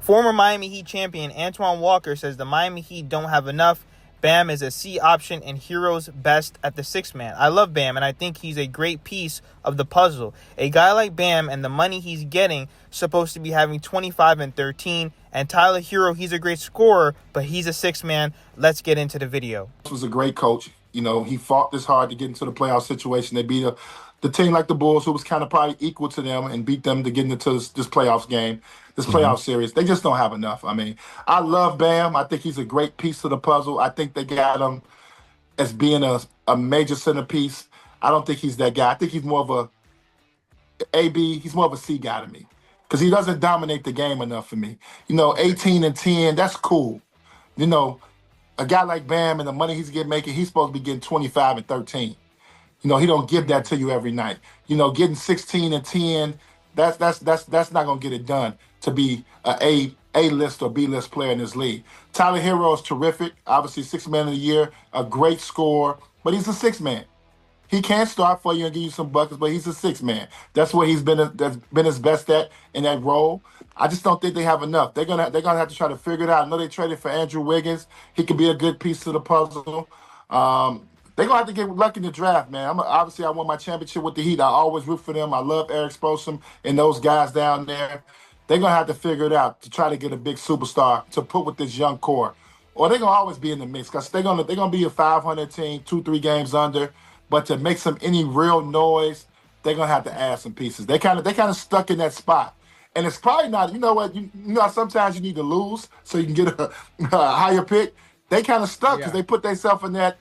Former Miami Heat champion Antoine Walker says the Miami Heat don't have enough. Bam is a C option and Herro's best at the sixth man. I love Bam, and I think he's a great piece of the puzzle. A guy like Bam and the money he's getting supposed to be having 25 and 13. And Tyler Herro, he's a great scorer, but he's a sixth man. Let's get into the video. This was a great coach. You know, he fought this hard to get into the playoff situation. They beat the team like the Bulls, who was kind of probably equal to them, and beat them to get into this playoffs game, this playoff series. They just don't have enough. I mean, I love Bam. I think he's a great piece of the puzzle. I think they got him as being a major centerpiece. I don't think he's that guy. I think he's more of a AB. He's more of a C guy to me because he doesn't dominate the game enough for me. You know, 18 and 10, that's cool. You know, a guy like Bam and the money he's making, he's supposed to be getting 25 and 13. You know, he don't give that to you every night. You know, getting 16 and 10, that's not gonna get it done to be a list or B list player in this league. Tyler Herro is terrific. Obviously, sixth man of the year, a great scorer, but he's a sixth man. He can't start for you and give you some buckets, but he's a sixth man. That's what that's been his best at in that role. I just don't think they have enough. They're gonna have to try to figure it out. I know they traded for Andrew Wiggins. He could be a good piece of the puzzle. They're going to have to get lucky in the draft, man. Obviously, I won my championship with the Heat. I always root for them. I love Eric Spoelstra and those guys down there. They're going to have to figure it out to try to get a big superstar to put with this young core. Or they're going to always be in the mix because they're going to be a 500 team, 2-3 games under. But to make any real noise, they're going to have to add some pieces. They kind of stuck in that spot. And it's probably not, you know what, you know sometimes you need to lose so you can get a higher pick. They kind of stuck because they put themselves in that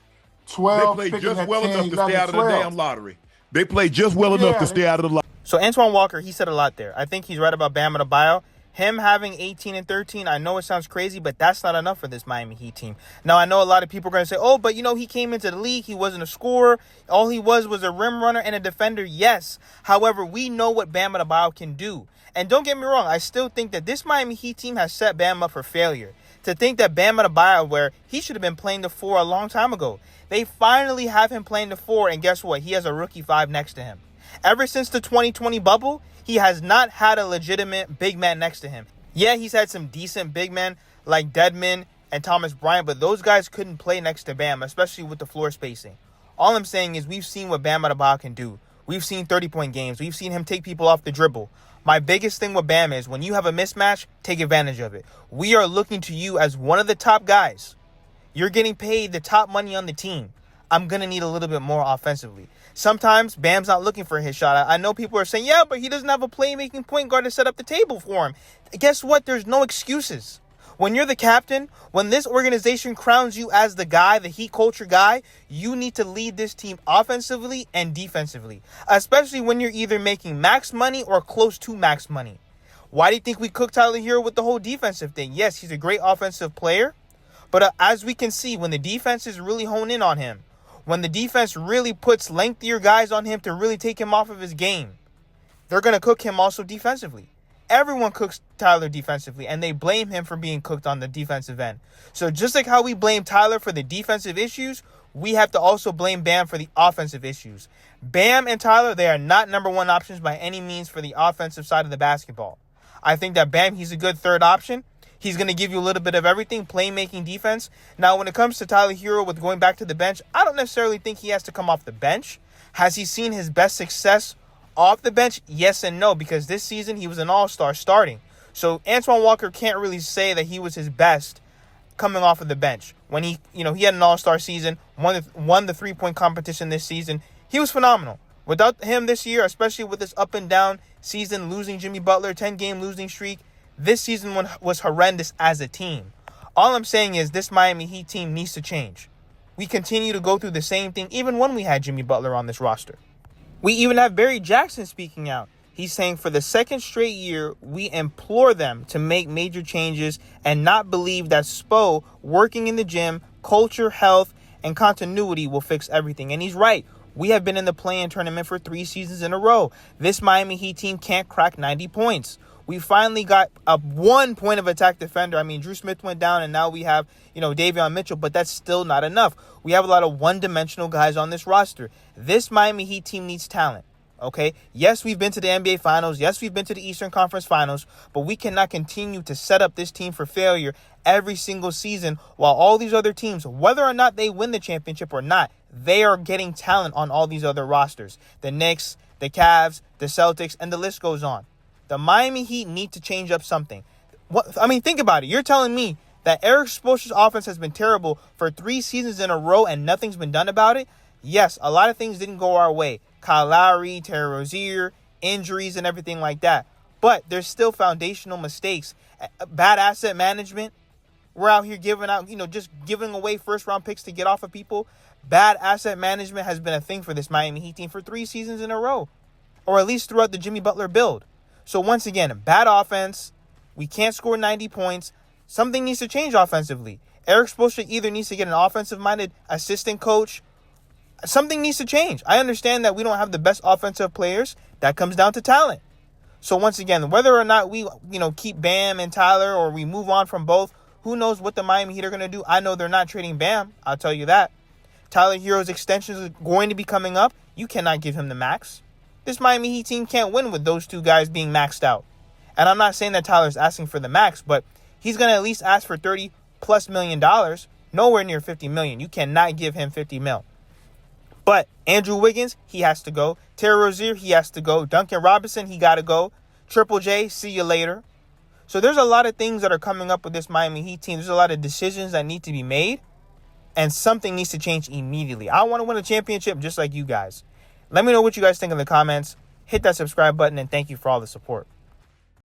12, they played just well 10, enough to 11, stay out of the 12. damn lottery. They played just well enough to stay out of the lottery. So Antoine Walker, he said a lot there. I think he's right about Bam Adebayo. Him having 18 and 13, I know it sounds crazy, but that's not enough for this Miami Heat team. Now, I know a lot of people are going to say, oh, but, you know, he came into the league. He wasn't a scorer. All he was a rim runner and a defender, yes. However, we know what Bam Adebayo can do. And don't get me wrong, I still think that this Miami Heat team has set Bam up for failure. To think that Bam Adebayo, where he should have been playing the 4 a long time ago, they finally have him playing the 4, and guess what? He has a rookie 5 next to him. Ever since the 2020 bubble, he has not had a legitimate big man next to him. Yeah, he's had some decent big men like Dedmon and Thomas Bryant, but those guys couldn't play next to Bam, especially with the floor spacing. All I'm saying is we've seen what Bam Adebayo can do. We've seen 30-point games. We've seen him take people off the dribble. My biggest thing with Bam is when you have a mismatch, take advantage of it. We are looking to you as one of the top guys. You're getting paid the top money on the team. I'm going to need a little bit more offensively. Sometimes Bam's not looking for his shot. I know people are saying, yeah, but he doesn't have a playmaking point guard to set up the table for him. Guess what? There's no excuses. When you're the captain, when this organization crowns you as the guy, the Heat culture guy, you need to lead this team offensively and defensively, especially when you're either making max money or close to max money. Why do you think we cooked Tyler Herro with the whole defensive thing? Yes, he's a great offensive player, but as we can see, when the defenses really hone in on him, when the defense really puts lengthier guys on him to really take him off of his game, they're going to cook him also defensively. Everyone cooks Tyler defensively, and they blame him for being cooked on the defensive end. So just like how we blame Tyler for the defensive issues, we have to also blame Bam for the offensive issues. Bam and Tyler, they are not number one options by any means for the offensive side of the basketball. I think that Bam, he's a good third option. He's going to give you a little bit of everything, playmaking, defense. Now, when it comes to Tyler Herro with going back to the bench, I don't necessarily think he has to come off the bench. Has he seen his best success off the bench? Yes and no, because this season he was an all-star starting. So Antoine Walker can't really say that he was his best coming off of the bench. When he had an all-star season, won the three-point competition this season, he was phenomenal. Without him this year, especially with this up and down season, losing Jimmy Butler, 10-game losing streak, this season was horrendous as a team. All I'm saying is this Miami Heat team needs to change. We continue to go through the same thing even when we had Jimmy Butler on this roster. We even have Barry Jackson speaking out. He's saying for the second straight year, we implore them to make major changes and not believe that Spo working in the gym, culture, health, and continuity will fix everything. And he's right. We have been in the play-in tournament for 3 seasons in a row. This Miami Heat team can't crack 90 points. We finally got a 1 point of attack defender. I mean, Drew Smith went down, and now we have, Davion Mitchell, but that's still not enough. We have a lot of one-dimensional guys on this roster. This Miami Heat team needs talent, okay? Yes, we've been to the NBA Finals. Yes, we've been to the Eastern Conference Finals. But we cannot continue to set up this team for failure every single season while all these other teams, whether or not they win the championship or not, they are getting talent on all these other rosters. The Knicks, the Cavs, the Celtics, and the list goes on. The Miami Heat need to change up something. Think about it. You're telling me that Eric Spoelstra's offense has been terrible for 3 seasons in a row and nothing's been done about it? Yes, a lot of things didn't go our way. Kyle Lowry, Terry Rozier, injuries, and everything like that. But there's still foundational mistakes. Bad asset management. We're out here just giving away first-round picks to get off of people. Bad asset management has been a thing for this Miami Heat team for 3 seasons in a row. Or at least throughout the Jimmy Butler build. So once again, bad offense. We can't score 90 points. Something needs to change offensively. Eric Spoelstra either needs to get an offensive-minded assistant coach. Something needs to change. I understand that we don't have the best offensive players. That comes down to talent. So once again, whether or not we keep Bam and Tyler or we move on from both, who knows what the Miami Heat are going to do. I know they're not trading Bam. I'll tell you that. Tyler Herro's extension is going to be coming up. You cannot give him the max. This Miami Heat team can't win with those 2 guys being maxed out. And I'm not saying that Tyler's asking for the max, but he's going to at least ask for $30+ million. Nowhere near $50 million. You cannot give him $50 million. But Andrew Wiggins, he has to go. Terry Rozier, he has to go. Duncan Robinson, he got to go. Triple J, see you later. So there's a lot of things that are coming up with this Miami Heat team. There's a lot of decisions that need to be made. And something needs to change immediately. I want to win a championship just like you guys. Let me know what you guys think in the comments. Hit that subscribe button and thank you for all the support.